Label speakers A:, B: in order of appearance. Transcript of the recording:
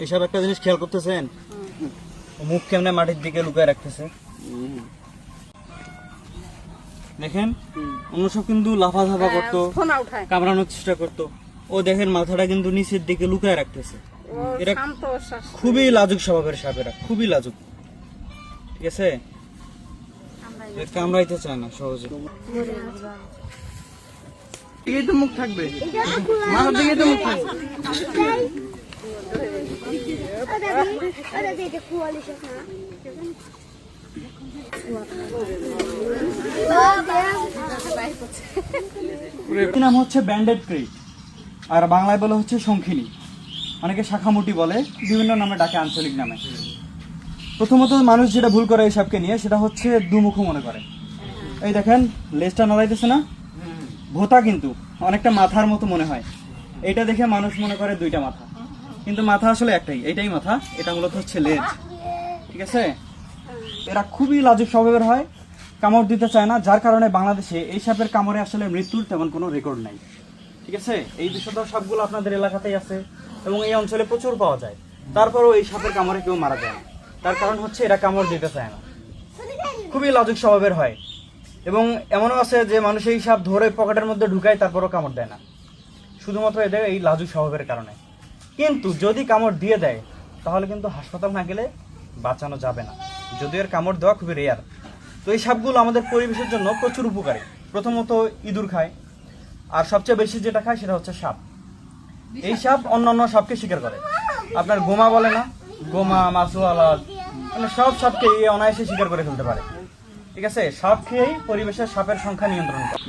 A: এসব একটা জিনিস খেয়াল করতেছেন, মুখ কেমনে মাটির দিকে লুকায় রাখতেছে দেখেন। অন্য সব কিন্তু লাফাঝাফা করতো, কামড়ানোর চেষ্টা করতো, ও দেখেন মাথাটা কিন্তু নিচের দিকে লুকায় রাখতেছে। এরা খুবই লাজুক স্বভাবের সাপ, এরা খুবই লাজুক, ঠিক আছে। কামড়াইতে চায় না সহজে। এই তো মুখ থাকবে, মাথার দিকে তো মুখ থাকবে। নাম হচ্ছে ব্যান্ডেড ক্রিট, আর বাংলায় বলে হচ্ছে শঙ্খিনী, অনেকে শাখামুটি বলে, বিভিন্ন নামে ডাকে, আঞ্চলিক নামে। প্রথমত মানুষ যেটা ভুল করে এই সাপকে নিয়ে, সেটা হচ্ছে দুমুখ মনে করে। এই দেখেন লেজটা নড়াইতেছে না, ভোঁতা কিন্তু অনেকটা মাথার মতো মনে হয়। এইটা দেখে মানুষ মনে করে দুইটা মাথা, কিন্তু মাথা আসলে একটাই, এইটাই মাথা, এটা মূলত হচ্ছে লেজ, ঠিক আছে। এরা খুবই লাজুক স্বভাবের হয়, কামড় দিতে চায় না, যার কারণে বাংলাদেশে এই সাপের কামড়ে আসলে মৃত্যুর তেমন কোনো রেকর্ড নাই, ঠিক আছে। এই বিষধর সাপগুলো আপনাদের এলাকাতেই আছে এবং এই অঞ্চলে প্রচুর পাওয়া যায়, তারপরেও এই সাপের কামড়ে কেউ মারা যায় না। তার কারণ হচ্ছে এরা কামড় দিতে চায় না, খুবই লাজুক স্বভাবের হয়। এবং এমনও আছে যে মানুষ এই সাপ ধরে পকেটের মধ্যে ঢুকায়, তারপরও কামড় দেয় না, শুধুমাত্র এদের এই লাজুক স্বভাবের কারণে। কিন্তু যদি কামড় দিয়ে দেয়, তাহলে কিন্তু হাসপাতাল না গেলে বাঁচানো যাবে না, যদিও এর কামড় দেওয়া খুবই রেয়ার। তো এই সাপগুলো আমাদের পরিবেশের জন্য প্রচুর উপকারী। প্রথমত ইঁদুর খায়, আর সবচেয়ে বেশি যেটা খায় সেটা হচ্ছে সাপ। এই সাপ অন্যান্য সাপকে শিকার করে। আপনার গোমা বলে না, গোমা, মাছওয়ালা, মানে সব সাপকে অনায়াসে শিকার করে ফেলতে পারে, ঠিক আছে। সাপ খেয়েই পরিবেশের সাপের সংখ্যা নিয়ন্ত্রণ করে।